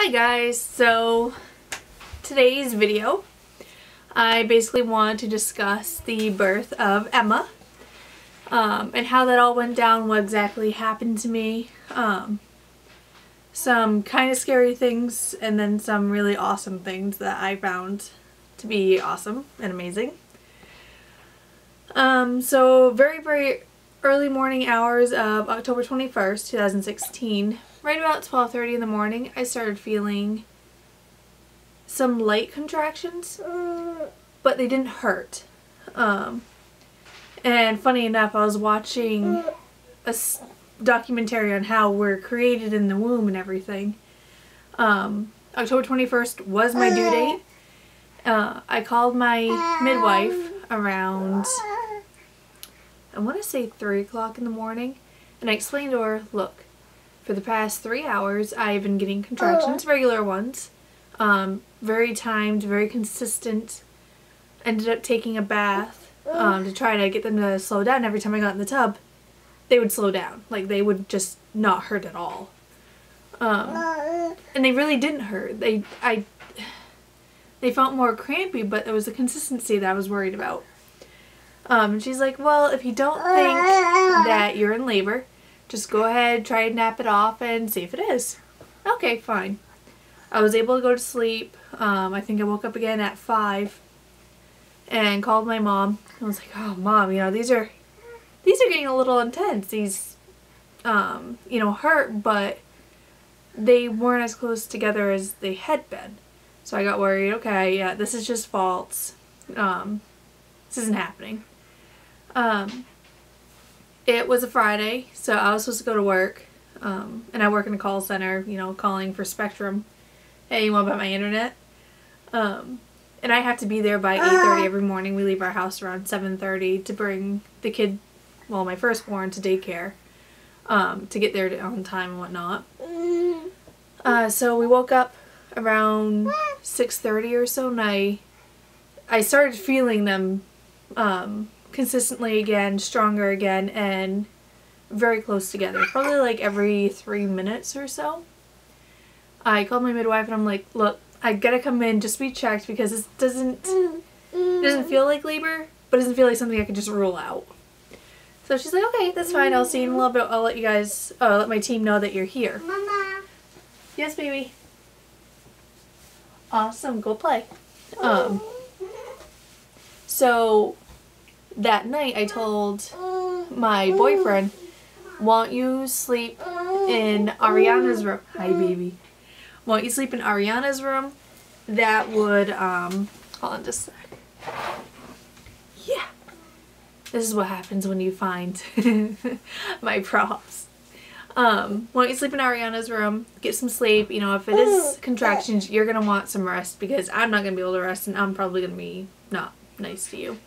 Hi guys, so today's video I basically wanted to discuss the birth of Emma and how that all went down, what exactly happened to me, some kind of scary things and then some really awesome things that I found to be awesome and amazing. So very early morning hours of October 21st, 2016, right about 12:30 in the morning, I started feeling some light contractions, but they didn't hurt. And funny enough, I was watching a documentary on how we're created in the womb and everything. October 21st was my due date. I called my midwife around, I want to say 3 o'clock in the morning, and I explained to her, look, for the past 3 hours I've been getting contractions, regular ones, very timed, very consistent. Ended up taking a bath to try to get them to slow down. Every time I got in the tub, they would slow down. Like, they would just not hurt at all. And they really didn't hurt. They felt more crampy, but it was the consistency that I was worried about. And she's like, well, if you don't think that you're in labor, just go ahead, try and nap it off and see if it is. Okay, fine. I was able to go to sleep. I think I woke up again at 5 and called my mom. I was like, oh, Mom, you know, these are getting a little intense. These, you know, hurt, but they weren't as close together as they had been. So I got worried. Okay, yeah, this is just false. This isn't happening. It was a Friday, so I was supposed to go to work, and I work in a call center, you know, calling for Spectrum. Hey, you want to buy my internet? And I have to be there by 8:30 every morning. We leave our house around 7:30 to bring the kid, well, my firstborn, to daycare, to get there on time and whatnot. So we woke up around 6:30 or so, and I started feeling them consistently again, stronger again, and very close together. Probably like every 3 minutes or so. I called my midwife and I'm like, look, I gotta come in just to be checked because this doesn't feel like labor, but it doesn't feel like something I could just rule out. So she's like, okay, that's fine. I'll see you in a little bit. I'll let you guys, let my team know that you're here. Mama. Yes, baby. Awesome. Go play. So that night I told my boyfriend, won't you sleep in Ariana's room? Hi, baby. Won't you sleep in Ariana's room? That would, hold on just a sec. Yeah. This is what happens when you find my props. Won't you sleep in Ariana's room? Get some sleep. You know, if it is contractions, you're going to want some rest because I'm not going to be able to rest and I'm probably going to be not nice to you.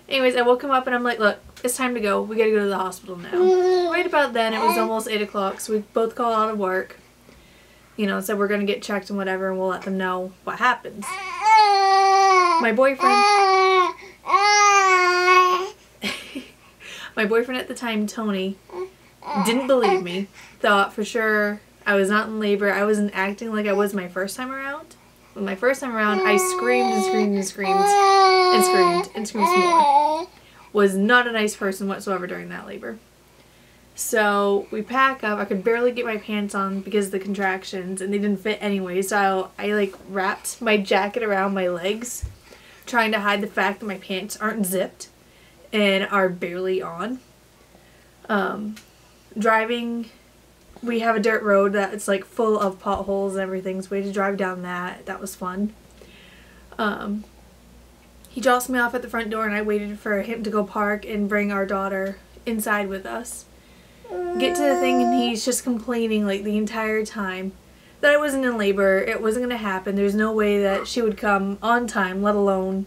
Anyways, I woke him up and I'm like, look, it's time to go. We gotta go to the hospital now. Right about then, it was almost 8 o'clock, so we both called out of work. You know, said we're gonna get checked and whatever, and we'll let them know what happens. My boyfriend at the time, Tony, didn't believe me. Thought for sure I was not in labor. I wasn't acting like I was my first time around. When my first time around, I screamed and screamed and screamed and screamed and screamed some more. Was not a nice person whatsoever during that labor. So we pack up. I could barely get my pants on because of the contractions and they didn't fit anyway. So I like wrapped my jacket around my legs, trying to hide the fact that my pants aren't zipped and are barely on. Driving, we have a dirt road that it's like full of potholes and everything, so we had to drive down that. That was fun. He drops me off at the front door and I waited for him to go park and bring our daughter inside with us. Get to the thing and he's just complaining like the entire time that I wasn't in labor, it wasn't going to happen, there's no way that she would come on time, let alone,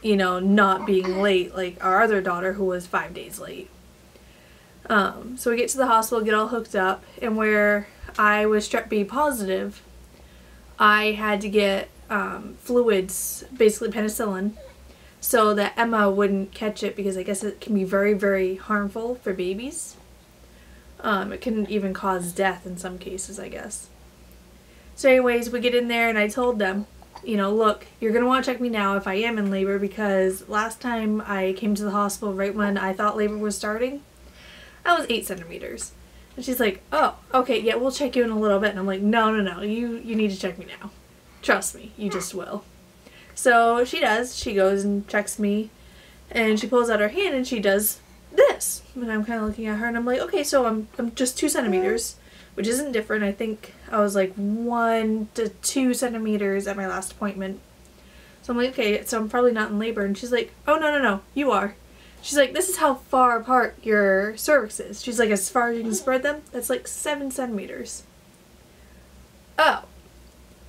you know, not being late like our other daughter who was 5 days late. So we get to the hospital, get all hooked up, and where I was strep B positive, I had to get fluids, basically penicillin, so that Emma wouldn't catch it because I guess it can be very harmful for babies. It can even cause death in some cases, I guess. So anyways, we get in there and I told them, you know, look, you're going to want to check me now if I am in labor, because last time I came to the hospital right when I thought labor was starting, I was 8 centimeters. And she's like, oh, okay, yeah, we'll check you in a little bit. And I'm like, no, you need to check me now. Trust me, you just will. So she does. She goes and checks me, and she pulls out her hand and she does this. And I'm kind of looking at her and I'm like, okay, so I'm just 2 centimeters, which isn't different. I think I was like 1 to 2 centimeters at my last appointment. So I'm like, okay, so I'm probably not in labor. And she's like, oh, no, you are. She's like, this is how far apart your cervix is. She's like, as far as you can spread them, that's like 7 centimeters. Oh,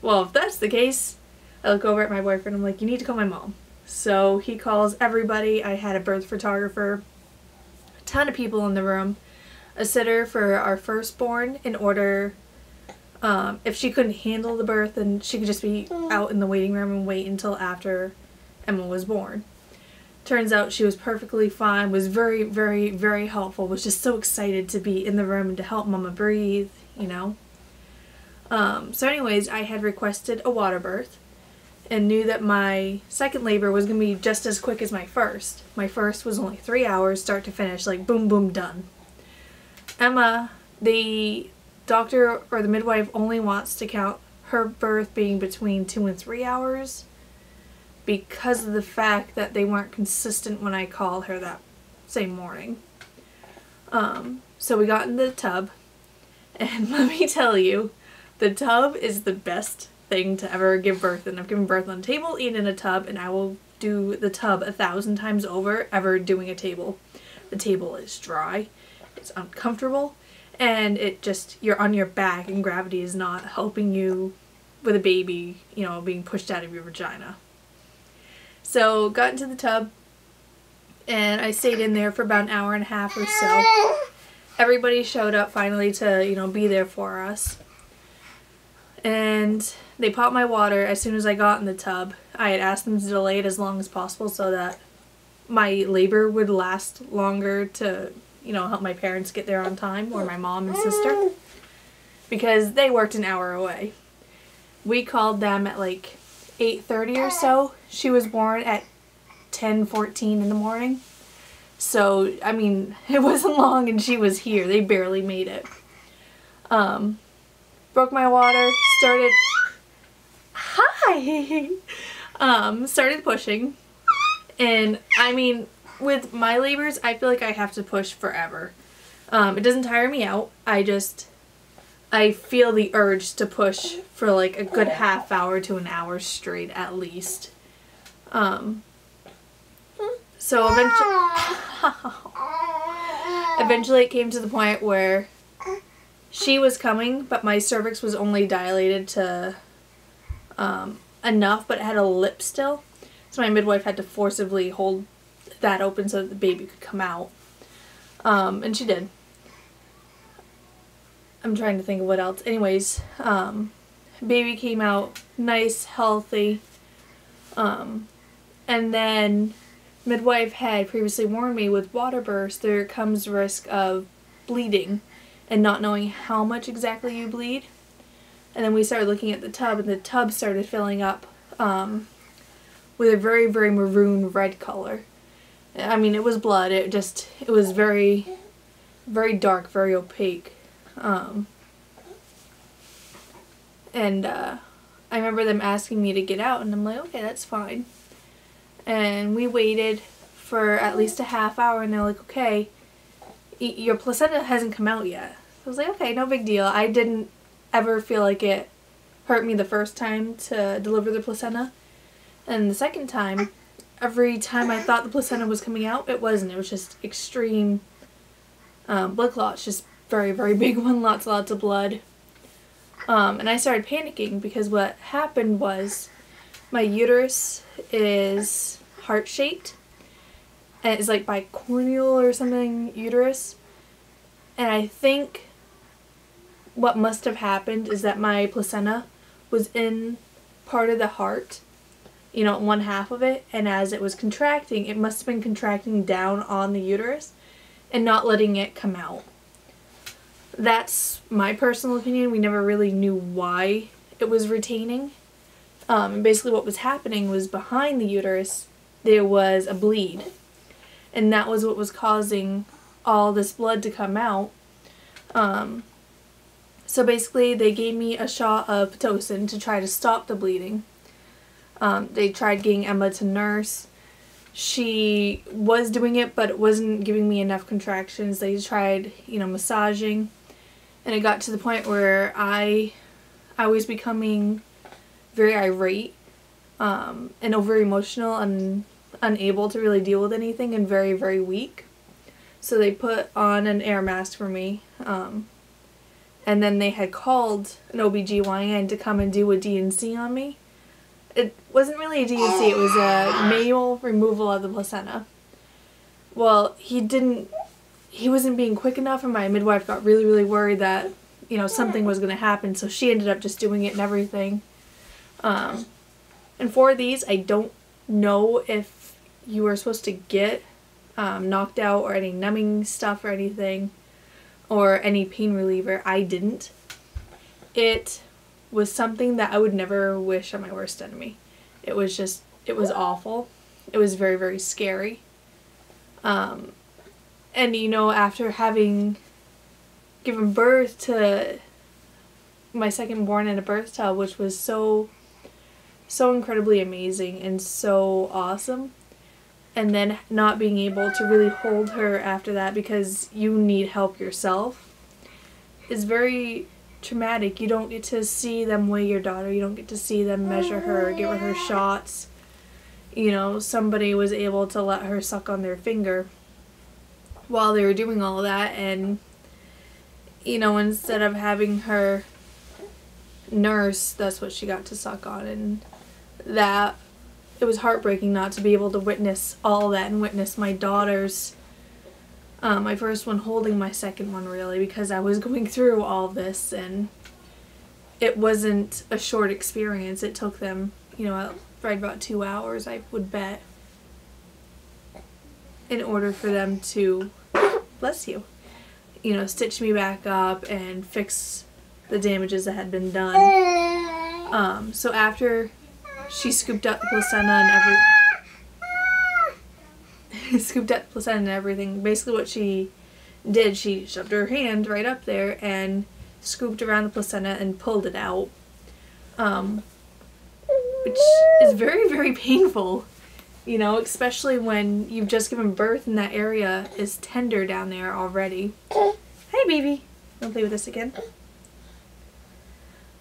well, if that's the case, I look over at my boyfriend. I'm like, you need to call my mom. So he calls everybody. I had a birth photographer, a ton of people in the room, a sitter for our firstborn in order, if she couldn't handle the birth, then she could just be out in the waiting room and wait until after Emma was born. Turns out she was perfectly fine, was very, very, very helpful, was just so excited to be in the room and to help Mama breathe, you know. So anyways, I had requested a water birth and knew that my second labor was going to be just as quick as my first. My first was only 3 hours, start to finish, like boom, boom, done. Emma, the doctor or the midwife only wants to count her birth being between 2 and 3 hours because of the fact that they weren't consistent when I called her that same morning. So we got in the tub, and let me tell you, the tub is the best thing to ever give birth in. I've given birth on a table and in a tub, and I will do the tub 1,000 times over ever doing a table. The table is dry, it's uncomfortable, and it just, you're on your back and gravity is not helping you with a baby, you know, being pushed out of your vagina. So got into the tub, and I stayed in there for about an hour and a half or so. Everybody showed up finally to, you know, be there for us. And they popped my water as soon as I got in the tub. I had asked them to delay it as long as possible so that my labor would last longer to, you know, help my parents get there on time, or my mom and sister, because they worked an hour away. We called them at like 8:30 or so. She was born at 10:14 in the morning. So, I mean, it wasn't long and she was here. They barely made it. Broke my water, started, started pushing. And, I mean, with my labors, I feel like I have to push forever. It doesn't tire me out. I feel the urge to push for like a good half hour to an hour straight at least. So eventually it came to the point where she was coming, but my cervix was only dilated to enough, but it had a lip still. So my midwife had to forcibly hold that open so that the baby could come out. And she did. I'm trying to think of what else. Anyways, baby came out nice, healthy. And then midwife had previously warned me with water births there comes risk of bleeding and not knowing how much exactly you bleed. And then we started looking at the tub, and the tub started filling up with a very, very maroon red color. I mean, it was blood. It was very, very dark, very opaque. I remember them asking me to get out, and I'm like, okay, that's fine. And we waited for at least a half hour, and they're like, okay, your placenta hasn't come out yet. So I was like, okay, no big deal. I didn't ever feel like it hurt me the first time to deliver the placenta. And the second time, every time I thought the placenta was coming out, it wasn't. It was just extreme blood clots, just very, very big one, lots of blood. And I started panicking because what happened was my uterus is heart-shaped, and it's like bicornual or something uterus. And I think what must have happened is that my placenta was in part of the heart, you know, one half of it, and as it was contracting, it must have been contracting down on the uterus and not letting it come out. That's my personal opinion. We never really knew why it was retaining. And basically what was happening was behind the uterus there was a bleed. And that was what was causing all this blood to come out. So basically they gave me a shot of Pitocin to try to stop the bleeding. They tried getting Emma to nurse. She was doing it, but it wasn't giving me enough contractions. They tried, massaging. And it got to the point where I was becoming very irate, and over emotional and unable to really deal with anything and very, very weak. So they put on an air mask for me. And then they had called an OBGYN to come and do a D&C on me. It wasn't really a D&C, it was a manual removal of the placenta. Well, he wasn't being quick enough, and my midwife got really, really worried that, something was going to happen, so she ended up just doing it and everything. And for these, I don't know if you were supposed to get knocked out or any numbing stuff or anything, or any pain reliever. I didn't. It was something that I would never wish on my worst enemy. It was awful. It was very, very scary. And after having given birth to my second born in a birth tub, which was so incredibly amazing and so awesome, and then not being able to really hold her after that because you need help yourself, is very traumatic. You don't get to see them weigh your daughter. You don't get to see them measure her, give her shots. Somebody was able to let her suck on their finger while they were doing all of that, and instead of having her nurse, that's what she got to suck on, and that it was heartbreaking not to be able to witness all that and witness my daughters, my first one holding my second one, really, because I was going through all this, and it wasn't a short experience. It took them, right about 2 hours, I would bet, in order for them to, bless you, stitch me back up and fix the damages that had been done. So after she scooped out the placenta and everything, basically what she did, she shoved her hand right up there and scooped around the placenta and pulled it out, which is very, very painful, especially when you've just given birth and that area is tender down there already. Hey, baby. Wanna play with this again?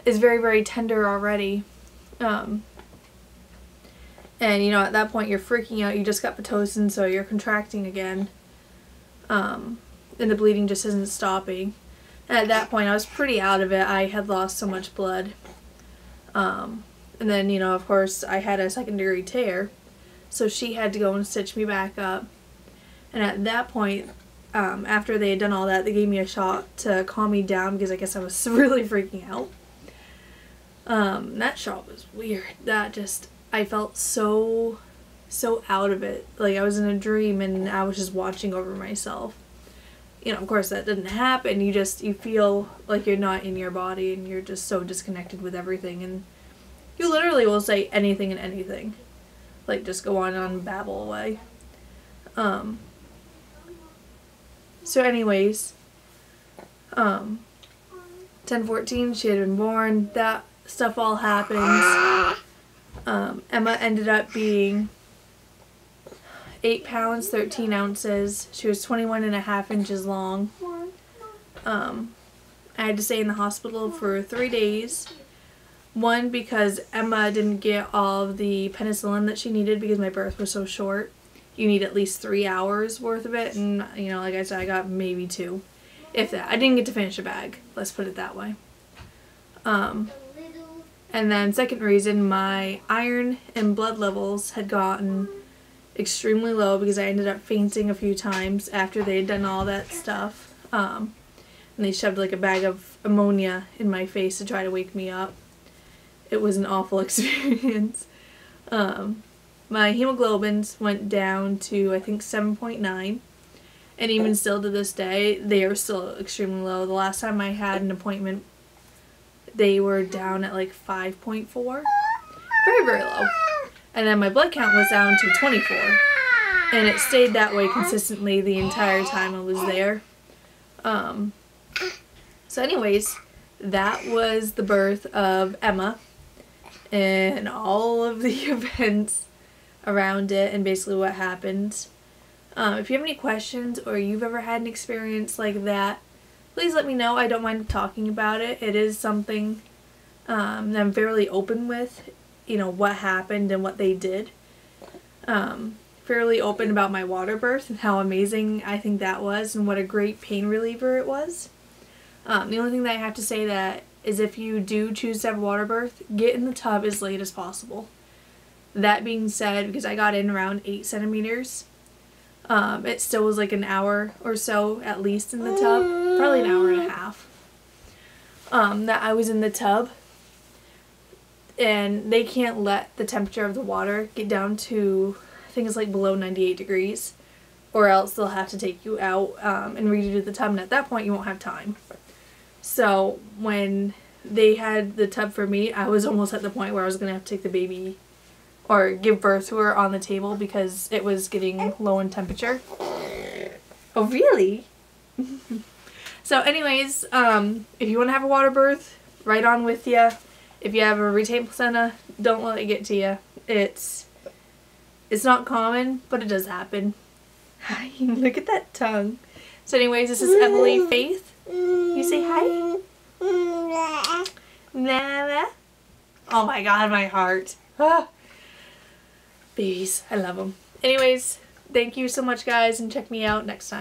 It's very, very tender already. And, at that point you're freaking out. You just got Pitocin, so you're contracting again. And the bleeding just isn't stopping. And at that point I was pretty out of it. I had lost so much blood. And then, of course I had a second-degree tear. So she had to go and stitch me back up. And at that point, after they had done all that, they gave me a shot to calm me down because I guess I was really freaking out. That shot was weird. I felt so out of it. Like I was in a dream and I was just watching over myself. Of course that didn't happen. You feel like you're not in your body and you're just so disconnected with everything, and you literally will say anything and anything. Like just go on and babble away. So anyways, 10/14, she had been born. That stuff all happens. Emma ended up being 8 pounds, 13 ounces. She was 21.5 inches long. I had to stay in the hospital for 3 days. One, because Emma didn't get all of the penicillin that she needed because my birth was so short. You need at least 3 hours worth of it, and like I said, I got maybe 2, if that. I didn't get to finish a bag, let's put it that way. And then second reason, my iron and blood levels had gotten extremely low because I ended up fainting a few times after they had done all that stuff. And they shoved like a bag of ammonia in my face to try to wake me up. It was an awful experience. My hemoglobins went down to, I think, 7.9. And even still to this day, they are still extremely low. The last time I had an appointment, they were down at like 5.4. Very, very low. And then my blood count was down to 24. And it stayed that way consistently the entire time I was there. So anyways, that was the birth of Emma and all of the events around it and basically what happened. If you have any questions or you've ever had an experience like that, please let me know. I don't mind talking about it. It is something that I'm fairly open with, you know, what happened and what they did. Fairly open about my water birth and how amazing I think that was and what a great pain reliever it was. The only thing that I have to say that is if you do choose to have a water birth, get in the tub as late as possible. That being said, because I got in around 8 centimeters, it still was like an hour or so at least in the tub, probably an hour and a half, that I was in the tub. And they can't let the temperature of the water get down to, I think it's like below 98 degrees, or else they'll have to take you out and redo the tub, and at that point you won't have time. So when they had the tub for me, I was almost at the point where I was going to have to take the baby or give birth to her on the table because it was getting low in temperature. Oh, really? So anyways, if you want to have a water birth, right on with you. If you have a retained placenta, don't let it get to you. It's not common, but it does happen. Hi, look at that tongue. So anyways, this is Emily Faith. You say hi? Nana. Oh my god, my heart. Ah. Babies, I love them. Anyways, thank you so much guys, and check me out next time.